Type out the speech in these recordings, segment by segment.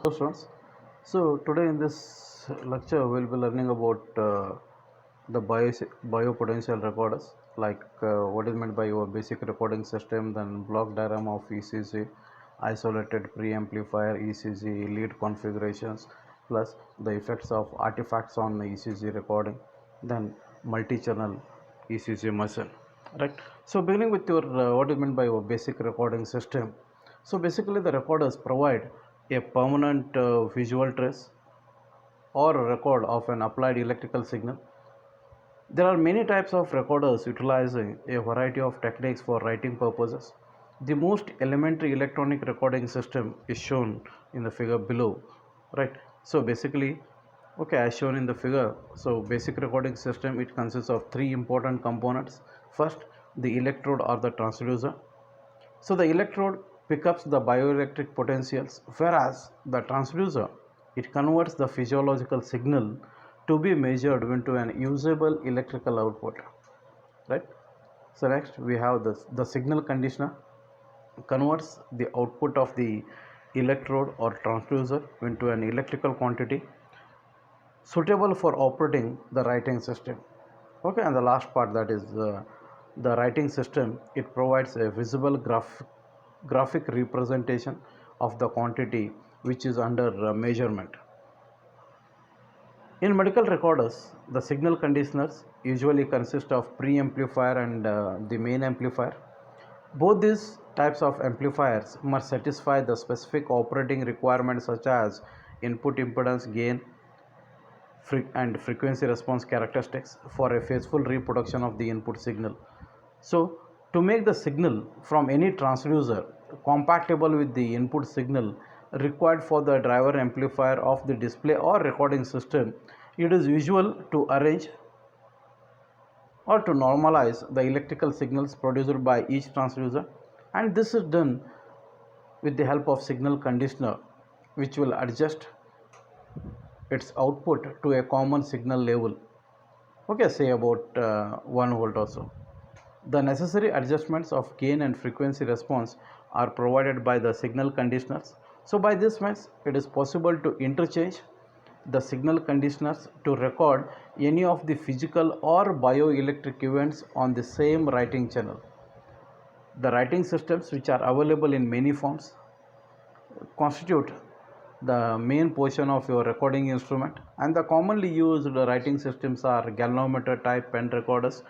Hello students. So today in this lecture we'll be learning about the biopotential recorders, like what is meant by your basic recording system, then block diagram of ECG, isolated preamplifier ECG, lead configurations, plus the effects of artifacts on the ECG recording, then multi-channel ECG machine. Right. So beginning with your what is meant by your basic recording system. So basically the recorders provide a permanent visual trace or a record of an applied electrical signal. There are many types of recorders utilizing a variety of techniques for writing purposes. The most elementary electronic recording system is shown in the figure below, right? So basically, okay, as shown in the figure, so basic recording system, it consists of three important components. First, the electrode or the transducer. So the electrode picks up the bioelectric potentials, whereas the transducer, it converts the physiological signal to be measured into an usable electrical output, right? So next we have the signal conditioner converts the output of the electrode or transducer into an electrical quantity suitable for operating the writing system. Okay, and the last part, that is the writing system, it provides a visible graphic representation of the quantity which is under measurement. In medical recorders, the signal conditioners usually consist of preamplifier and the main amplifier. Both these types of amplifiers must satisfy the specific operating requirements such as input impedance gain and frequency response characteristics for a faithful reproduction of the input signal. So, to make the signal from any transducer compatible with the input signal required for the driver amplifier of the display or recording system, it is usual to arrange or to normalize the electrical signals produced by each transducer, and this is done with the help of signal conditioner, which will adjust its output to a common signal level, okay, say about 1 volt or so. The necessary adjustments of gain and frequency response are provided by the signal conditioners. So by this means it is possible to interchange the signal conditioners to record any of the physical or bioelectric events on the same writing channel. The writing systems, which are available in many forms, constitute the main portion of your recording instrument, and the commonly used writing systems are galvanometer type pen recorders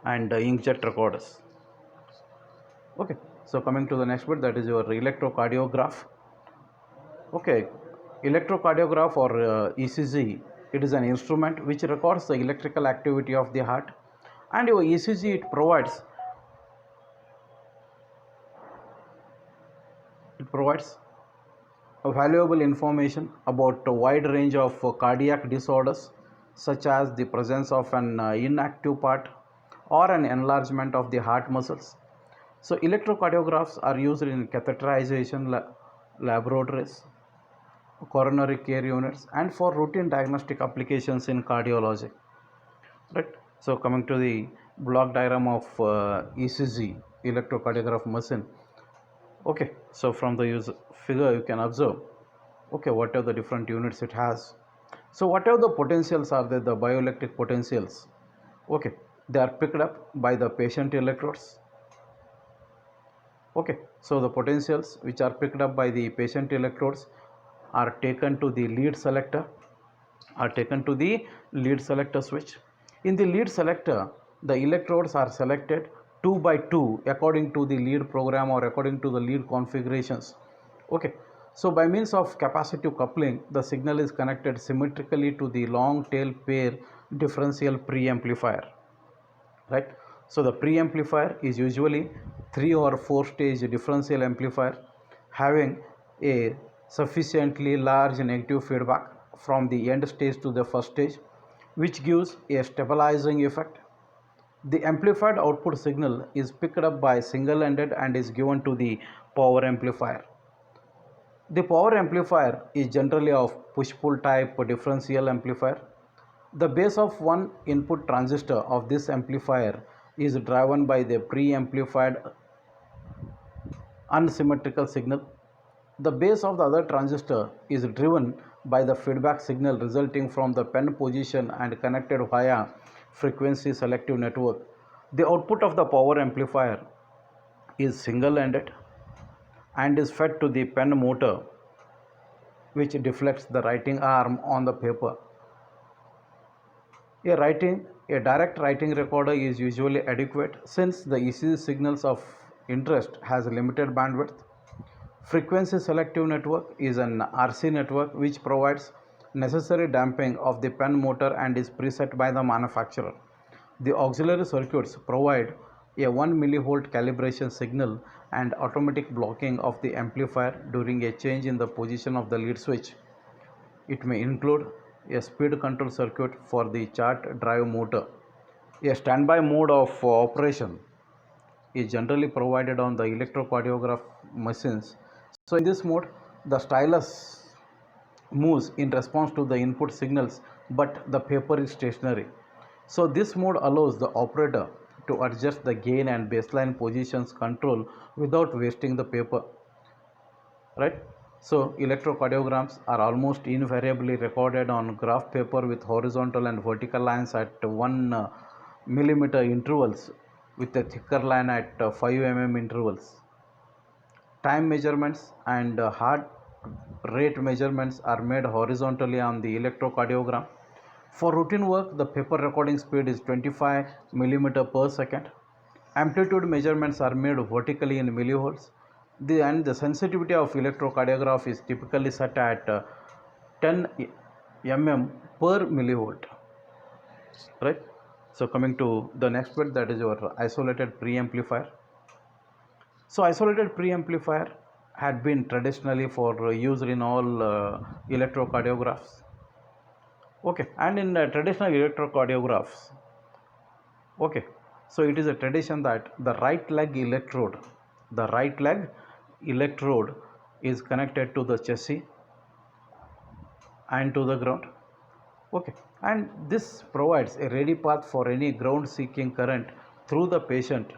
and inkjet recorders. Okay, so coming to the next bit, that is your electrocardiograph. Okay, electrocardiograph or ECG, it is an instrument which records the electrical activity of the heart, and your ECG, it provides valuable information about a wide range of cardiac disorders, such as the presence of an inactive part or an enlargement of the heart muscles. So electrocardiographs are used in catheterization laboratories, coronary care units, and for routine diagnostic applications in cardiology. Right. So coming to the block diagram of ECG, electrocardiograph machine. Okay, so from the figure you can observe, okay, what are the different units it has. So whatever the potentials are there, the bioelectric potentials, okay, they are picked up by the patient electrodes. Okay, so the potentials which are picked up by the patient electrodes are taken to the lead selector switch. In the lead selector, the electrodes are selected 2 by 2 according to the lead program or according to the lead configurations. Okay, so by means of capacitive coupling, the signal is connected symmetrically to the long tail pair differential preamplifier, right? So the preamplifier is usually 3 or 4 stage differential amplifier having a sufficiently large negative feedback from the end stage to the first stage, which gives a stabilizing effect. The amplified output signal is picked up by single-ended and is given to the power amplifier. The power amplifier is generally of push-pull type differential amplifier. The base of one input transistor of this amplifier is driven by the pre-amplified unsymmetrical signal. The base of the other transistor is driven by the feedback signal resulting from the pen position and connected via frequency selective network. The output of the power amplifier is single-ended and is fed to the pen motor, which deflects the writing arm on the paper. A direct writing recorder is usually adequate since the ECG signals of interest has limited bandwidth. Frequency selective network is an RC network which provides necessary damping of the pen motor and is preset by the manufacturer. The auxiliary circuits provide a 1 millivolt calibration signal and automatic blocking of the amplifier during a change in the position of the lead switch. It may include a speed control circuit for the chart drive motor. A standby mode of operation is generally provided on the electrocardiograph machines. So in this mode, the stylus moves in response to the input signals, but the paper is stationary. So this mode allows the operator to adjust the gain and baseline positions control without wasting the paper, right? So electrocardiograms are almost invariably recorded on graph paper with horizontal and vertical lines at 1 millimeter intervals with a thicker line at 5 intervals. Time measurements and heart rate measurements are made horizontally on the electrocardiogram. For routine work, the paper recording speed is 25 millimeter per second. Amplitude measurements are made vertically in millivolts. The sensitivity of electrocardiograph is typically set at 10 mm per millivolt, right? So coming to the next bit, that is your isolated preamplifier. So isolated preamplifier had been traditionally for used in all electrocardiographs. Okay, and in traditional electrocardiographs, okay, so it is a tradition that the right leg electrode is connected to the chassis and to the ground. Okay, and this provides a ready path for any ground seeking current through the patient,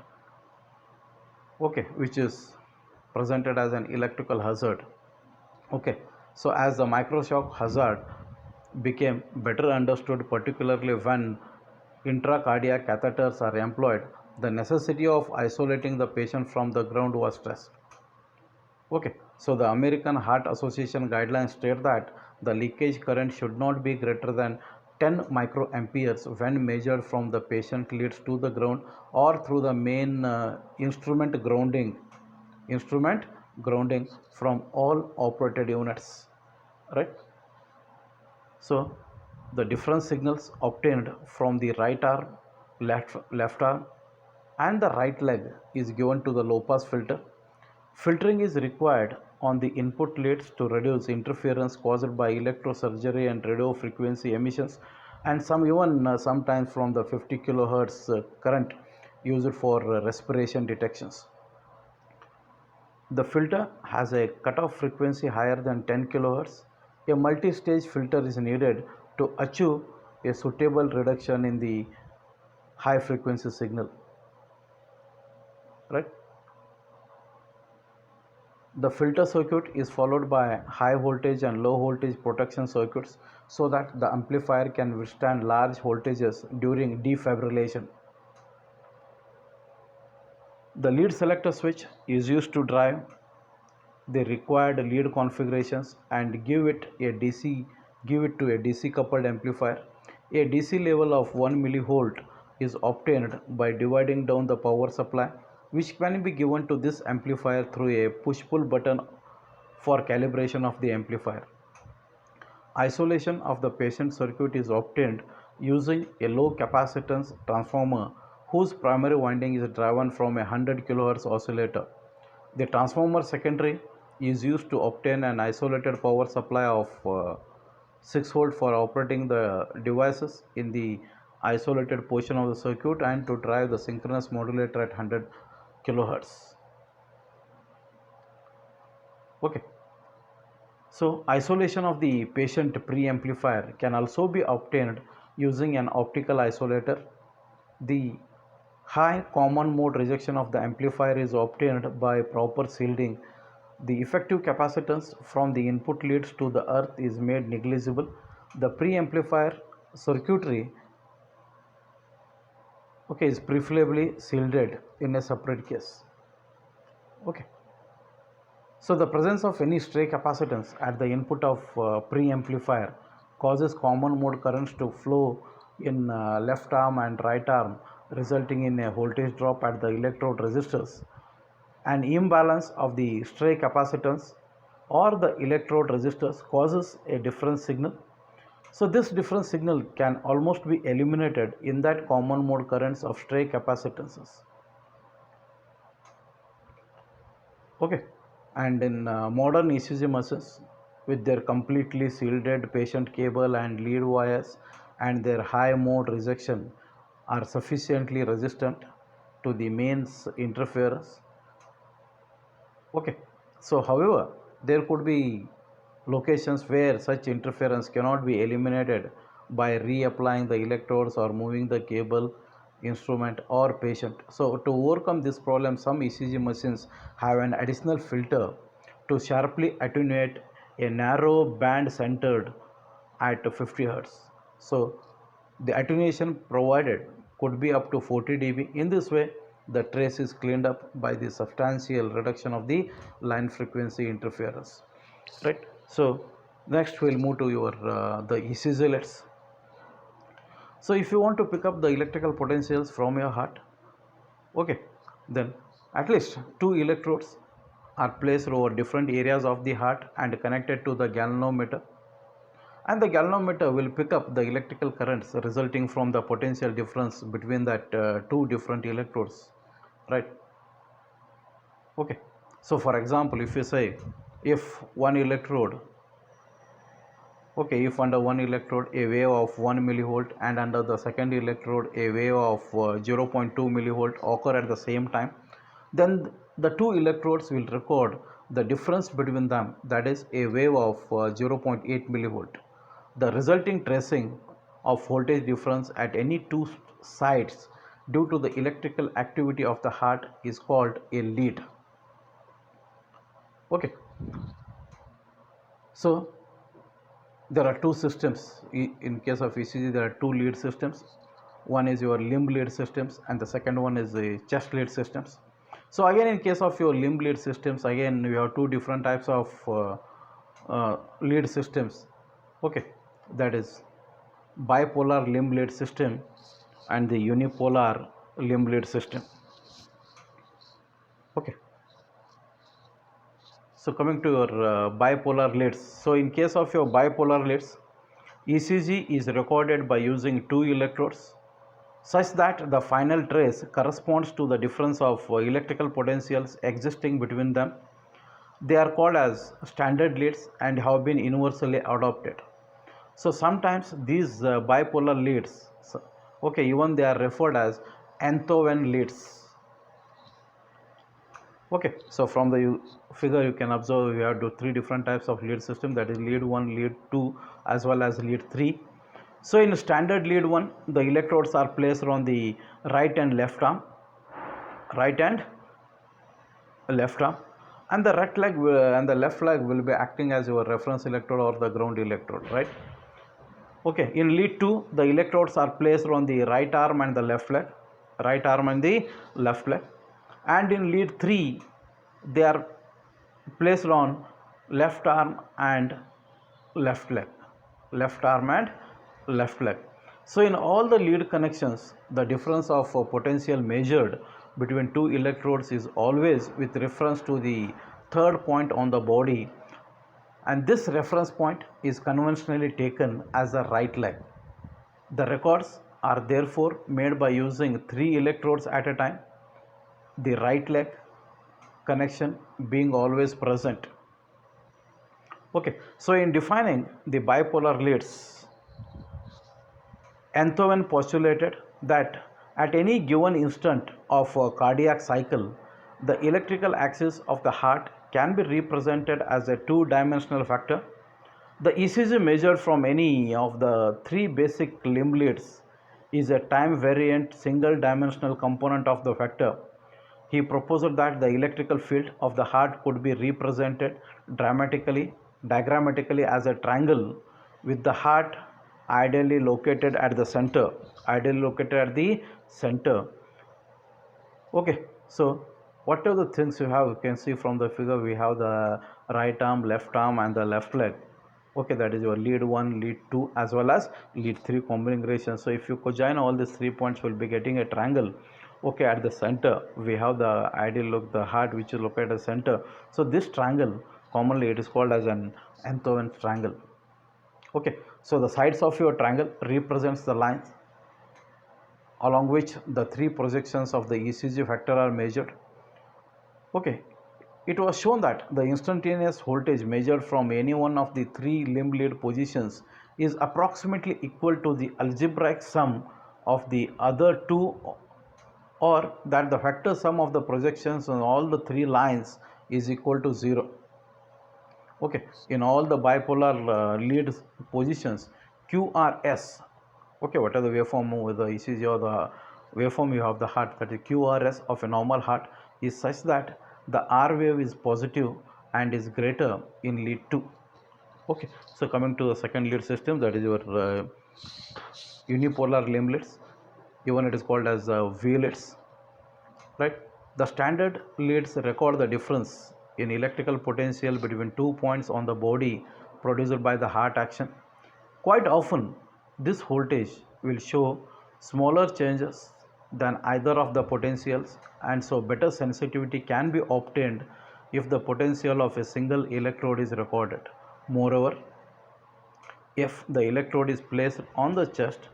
okay, which is presented as an electrical hazard. Okay, so as the microshock hazard became better understood, particularly when intracardiac catheters are employed, the necessity of isolating the patient from the ground was stressed. Okay, so the American Heart Association guidelines state that the leakage current should not be greater than 10 microamperes when measured from the patient leads to the ground or through the main instrument grounding from all operated units, right? So the different signals obtained from the right arm, left arm and the right leg is given to the low pass filter. Filtering is required on the input leads to reduce interference caused by electrosurgery and radio frequency emissions, and sometimes from the 50 kilohertz current used for respiration detections. The filter has a cutoff frequency higher than 10 kilohertz. A multi-stage filter is needed to achieve a suitable reduction in the high frequency signal, right? The filter circuit is followed by high voltage and low voltage protection circuits so that the amplifier can withstand large voltages during defibrillation. The lead selector switch is used to drive the required lead configurations and give it to a DC coupled amplifier. A DC level of 1 millivolt is obtained by dividing down the power supply, which can be given to this amplifier through a push-pull button for calibration of the amplifier. Isolation of the patient circuit is obtained using a low capacitance transformer whose primary winding is driven from a 100 kHz oscillator. The transformer secondary is used to obtain an isolated power supply of 6 volt for operating the devices in the isolated portion of the circuit and to drive the synchronous modulator at 100 kHz. Okay. So isolation of the patient preamplifier can also be obtained using an optical isolator. The high common mode rejection of the amplifier is obtained by proper shielding The effective capacitance from the input leads to the earth is made negligible. The preamplifier circuitry is preferably shielded in a separate case. So the presence of any stray capacitance at the input of preamplifier causes common mode currents to flow in left arm and right arm, resulting in a voltage drop at the electrode resistors. An imbalance of the stray capacitance or the electrode resistors causes a difference signal. So this difference signal can almost be eliminated in that common mode currents of stray capacitances. And in modern ECG machines with their completely shielded patient cable and lead wires and their high mode rejection are sufficiently resistant to the mains interference. So however, there could be locations where such interference cannot be eliminated by reapplying the electrodes or moving the cable, instrument or patient. So to overcome this problem, some ECG machines have an additional filter to sharply attenuate a narrow band centered at 50 Hz. So the attenuation provided could be up to 40 dB. In this way, the trace is cleaned up by the substantial reduction of the line frequency interference. Right. So next we'll move to your the ECG LEDs. So if you want to pick up the electrical potentials from your heart, then at least two electrodes are placed over different areas of the heart and connected to the galvanometer, and the galvanometer will pick up the electrical currents resulting from the potential difference between that two different electrodes, right? So for example, if you say if one electrode, if under one electrode a wave of 1 millivolt and under the second electrode a wave of 0.2 millivolt occur at the same time, then the two electrodes will record the difference between them, that is a wave of 0.8 millivolt. The resulting tracing of voltage difference at any two sides due to the electrical activity of the heart is called a lead. So there are two systems. In case of ECG, there are two lead systems. One is your limb lead systems and the second one is the chest lead systems. So again, in case of your limb lead systems, again we have two different types of lead systems. That is bipolar limb lead system and the unipolar limb lead system. So coming to your bipolar leads. So in case of your bipolar leads, ECG is recorded by using two electrodes such that the final trace corresponds to the difference of electrical potentials existing between them. They are called as standard leads and have been universally adopted. So sometimes these bipolar leads, even they are referred as Enthoven leads. So from the figure you can observe we have three different types of lead system, that is lead 1, lead 2 as well as lead 3. So in standard lead 1, the electrodes are placed on the right and left arm, and the right leg and the left leg will be acting as your reference electrode or the ground electrode, right? In lead 2, the electrodes are placed on the right arm and the left leg, and in lead 3 they are placed on left arm and left leg. So in all the lead connections, the difference of potential measured between two electrodes is always with reference to the third point on the body, and this reference point is conventionally taken as the right leg. The records are therefore made by using three electrodes at a time, the right leg connection being always present. So in defining the bipolar leads, Enthoven postulated that at any given instant of a cardiac cycle, the electrical axis of the heart can be represented as a two-dimensional vector. The ECG measured from any of the three basic limb leads is a time-variant single-dimensional component of the vector. He proposed that the electrical field of the heart could be represented diagrammatically as a triangle with the heart ideally located at the center. Okay, so whatever the things you can see from the figure, we have the right arm, and the left leg. Okay, that is your lead 1, lead 2 as well as lead 3 combination. So if you cojoin all these 3 points, will be getting a triangle. Okay, at the center we have the ideal look, the heart which is located at the center. So this triangle, commonly it is called as an Enthoven triangle. Okay, so the sides of your triangle represents the lines along which the 3 projections of the ECG factor are measured. Okay, it was shown that the instantaneous voltage measured from any one of the 3 limb lead positions is approximately equal to the algebraic sum of the other 2, or that the factor sum of the projections on all the 3 lines is equal to 0. Okay, in all the bipolar lead positions, QRS, okay, what are the waveform with the ECG or the waveform you have the heart, that is QRS of a normal heart is such that the R wave is positive and is greater in lead 2. Okay, so coming to the second lead system, that is your unipolar limb leads, even it is called as V leads, right? The standard leads record the difference in electrical potential between 2 points on the body produced by the heart action. Quite often, this voltage will show smaller changes than either of the potentials, and so better sensitivity can be obtained if the potential of a single electrode is recorded. Moreover, if the electrode is placed on the chest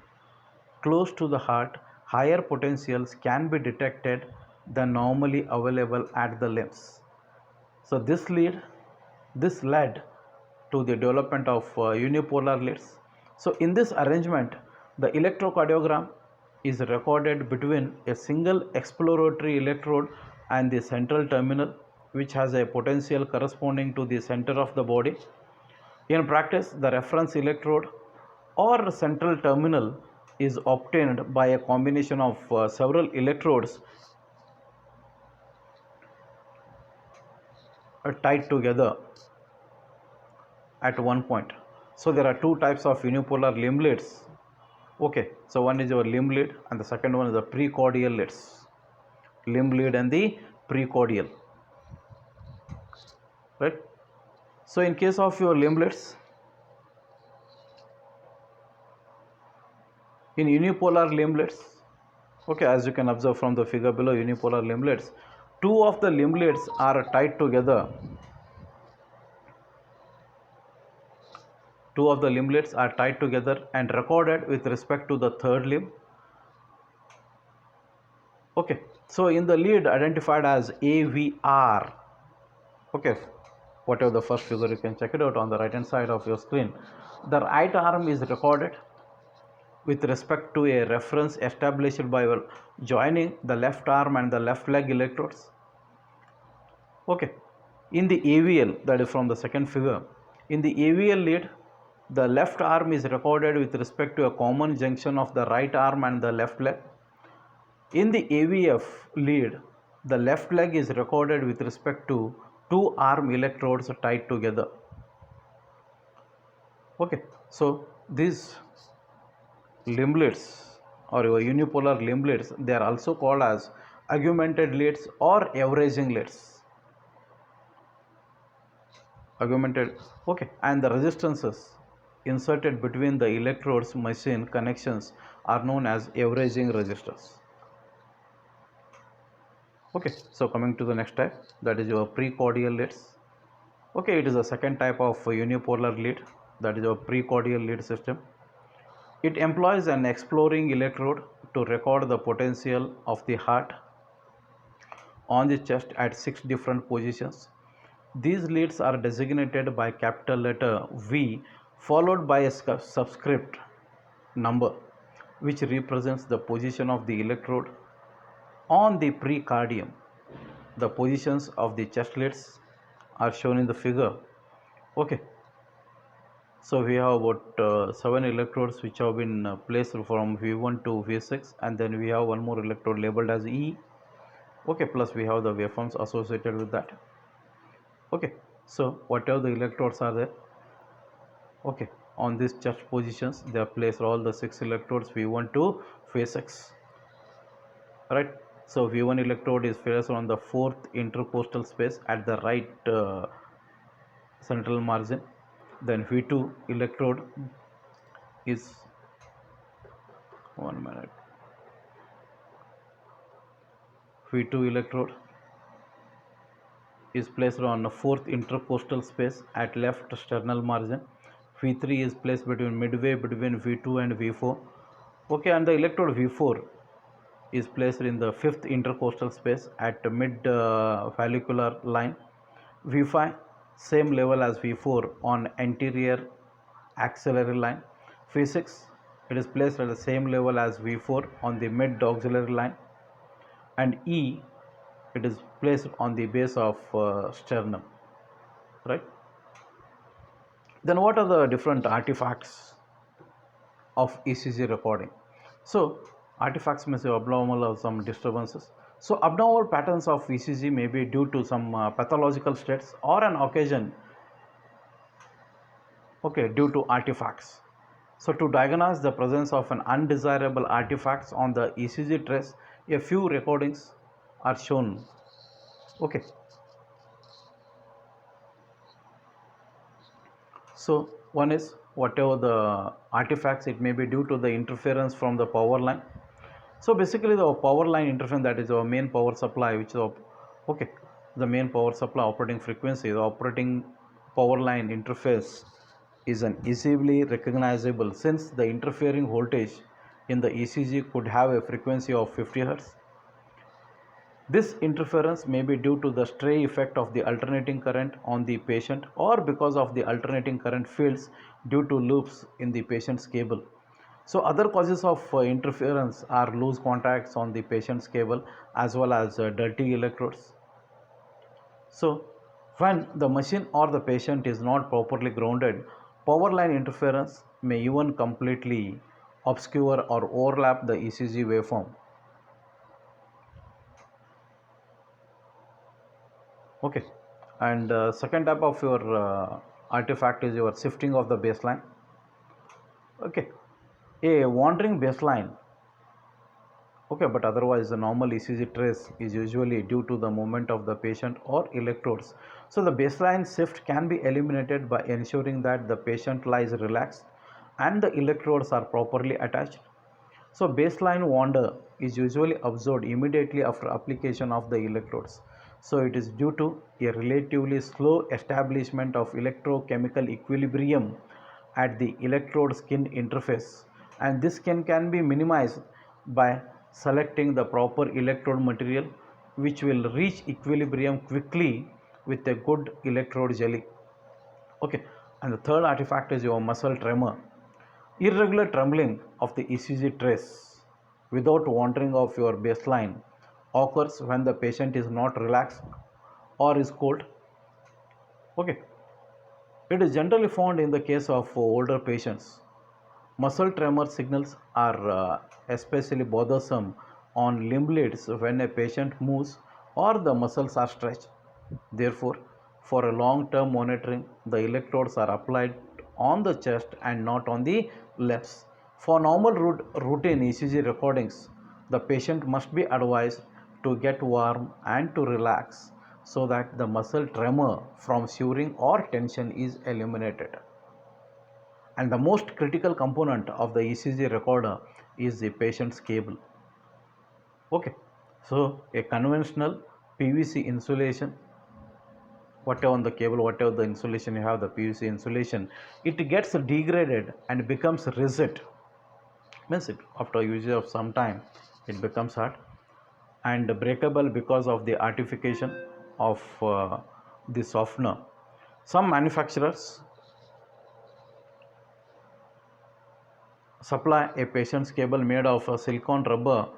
close to the heart, higher potentials can be detected than normally available at the limbs. So this led to the development of unipolar leads. So in this arrangement, the electrocardiogram is recorded between a single exploratory electrode and the central terminal, which has a potential corresponding to the center of the body. In practice, the reference electrode or central terminal is obtained by a combination of several electrodes tied together at one point. So there are two types of unipolar limb leads. Okay, so one is your limb lead and the second one is the precordial leads. Limb lead and the precordial, right? So in case of your limb leads, in unipolar limb leads, okay, as you can observe from the figure below, unipolar limb leads, two of the limb leads are tied together. Two of the limb leads are tied together and recorded with respect to the third limb. Okay, so in the lead identified as AVR, okay, whatever the first figure, you can check it out on the right hand side of your screen. The right arm is recorded with respect to a reference established by joining the left arm and the left leg electrodes. Okay, in the AVL, that is from the second figure, in the AVL lead, the left arm is recorded with respect to a common junction of the right arm and the left leg. In the AVF lead, the left leg is recorded with respect to two arm electrodes tied together. Okay, so these limb leads or your unipolar limb leads, they are also called as augmented leads or averaging leads. Augmented, okay, and the resistances inserted between the electrodes machine connections are known as averaging resistors. Okay, so coming to the next type, that is your precordial leads. Okay, it is the second type of unipolar lead, that is your precordial lead system. It employs an exploring electrode to record the potential of the heart on the chest at 6 different positions. These leads are designated by capital letter V followed by a subscript number which represents the position of the electrode on the precardium. The positions of the chest leads are shown in the figure. Okay, so we have about 7 electrodes which have been placed from V1 to V6, and then we have one more electrode labeled as E. Okay, plus we have the waveforms associated with that. Okay, so whatever the electrodes are there, okay, on these church positions they are placed all the 6 electrodes V1 to phase X, right? So V1 electrode is placed on the 4th intercostal space at the right central margin. Then V2 electrode is 1 minute. V2 electrode is placed on the 4th intercostal space at left sternal margin. V3 is placed midway between V2 and V4. Okay, and the electrode V4 is placed in the 5th intercostal space at mid follicular line. V5 same level as V4 on anterior axillary line. V6 it is placed at the same level as V4 on the mid auxiliary line, and E it is placed on the base of sternum, right? Then what are the different artifacts of ECG recording? So artifacts means abnormal or some disturbances. So abnormal patterns of ECG may be due to some pathological states or an occasion, okay, due to artifacts. So to diagnose the presence of an undesirable artifacts on the ECG trace, a few recordings are shown. Okay. So one is whatever the artifacts, it may be due to the interference from the power line. So basically the power line interference, that is our main power supply, which is okay, the main power supply operating frequency, the operating power line interface is an easily recognizable, since the interfering voltage in the ECG could have a frequency of 50 Hz. This interference may be due to the stray effect of the alternating current on the patient, or because of the alternating current fields due to loops in the patient's cable. So other causes of interference are loose contacts on the patient's cable as well as dirty electrodes. So when the machine or the patient is not properly grounded, power line interference may even completely obscure or overlap the ECG waveform. Okay, and second type of your artifact is your shifting of the baseline. Okay, a wandering baseline, okay, but otherwise the normal ECG trace is usually due to the movement of the patient or electrodes. So the baseline shift can be eliminated by ensuring that the patient lies relaxed and the electrodes are properly attached. So baseline wander is usually observed immediately after application of the electrodes. So it is due to a relatively slow establishment of electrochemical equilibrium at the electrode skin interface, and this can be minimized by selecting the proper electrode material which will reach equilibrium quickly with a good electrode jelly. Okay, and the third artifact is your muscle tremor. Irregular trembling of the ECG trace without wandering of your baseline occurs when the patient is not relaxed or is cold. Okay, it is generally found in the case of older patients. Muscle tremor signals are especially bothersome on limb leads when a patient moves or the muscles are stretched. Therefore, for a long-term monitoring, the electrodes are applied on the chest and not on the legs. For normal routine ECG recordings, the patient must be advised to get warm and to relax so that the muscle tremor from shivering or tension is eliminated. And the most critical component of the ECG recorder is the patient's cable. Okay, so a conventional PVC insulation, whatever on the cable, whatever the insulation you have, the PVC insulation, it gets degraded and becomes rigid. Means it after usage of some time, it becomes hard and breakable because of the artification of the softener. Some manufacturers supply a patient's cable made of silicone rubber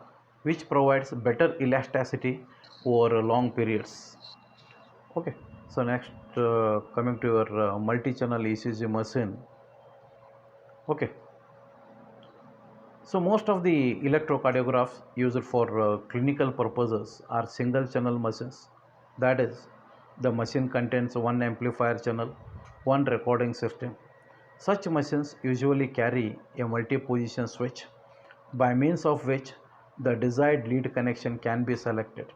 which provides better elasticity over long periods. Okay, so next coming to your multi-channel ECG machine. Okay, So most of the electrocardiographs used for clinical purposes are single channel machines. That is, the machine contains one amplifier channel, one recording system. Such machines usually carry a multi-position switch by means of which the desired lead connection can be selected.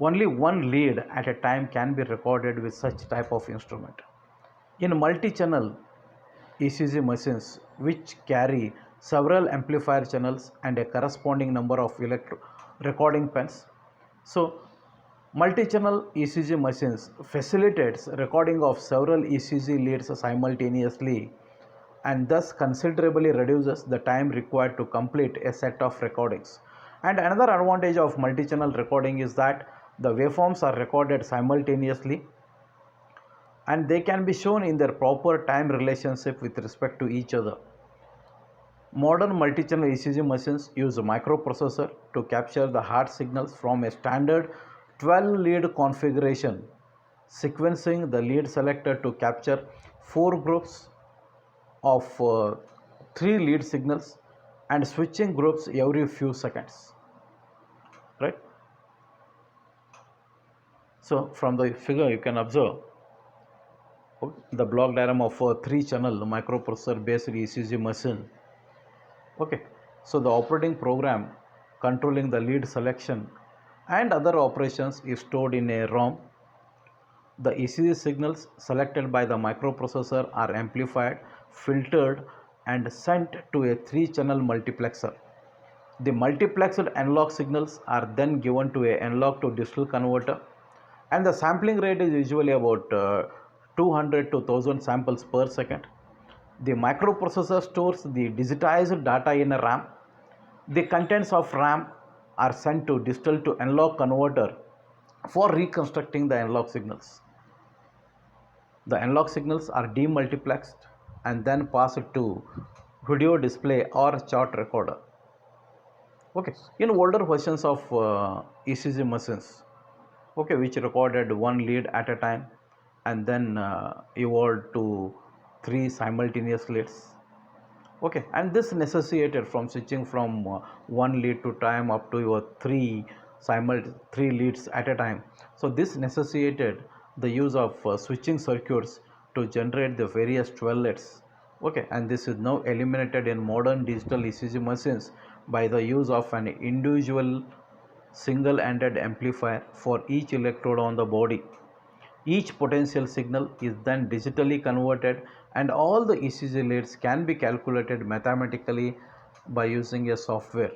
Only one lead at a time can be recorded with such type of instrument. In multi-channel ECG machines which carry several amplifier channels and a corresponding number of recording pens. So multi-channel ECG machines facilitates recording of several ECG leads simultaneously and thus considerably reduces the time required to complete a set of recordings. And another advantage of multi-channel recording is that the waveforms are recorded simultaneously and they can be shown in their proper time relationship with respect to each other. Modern multi-channel ECG machines use a microprocessor to capture the heart signals from a standard 12 lead configuration, sequencing the lead selected to capture 4 groups of 3 lead signals and switching groups every few seconds, right? So from the figure you can observe the block diagram of a 3-channel microprocessor based ECG machine. Okay, so the operating program controlling the lead selection and other operations is stored in a ROM. The ECG signals selected by the microprocessor are amplified, filtered and sent to a 3-channel multiplexer. The multiplexed analog signals are then given to a analog to digital converter and the sampling rate is usually about 200 to 1000 samples per second. The microprocessor stores the digitized data in a RAM. The contents of RAM are sent to digital to analog converter for reconstructing the analog signals. The analog signals are demultiplexed and then passed to video display or chart recorder. Okay, in older versions of ECG machines, okay, which recorded one lead at a time and then evolved to 3 simultaneous leads. Okay, and this necessitated from switching from one lead to time up to your 3 leads at a time. So this necessitated the use of switching circuits to generate the various 12 leads. Okay, and this is now eliminated in modern digital ECG machines by the use of an individual single-ended amplifier for each electrode on the body. Each potential signal is then digitally converted and all the ECG leads can be calculated mathematically by using a software.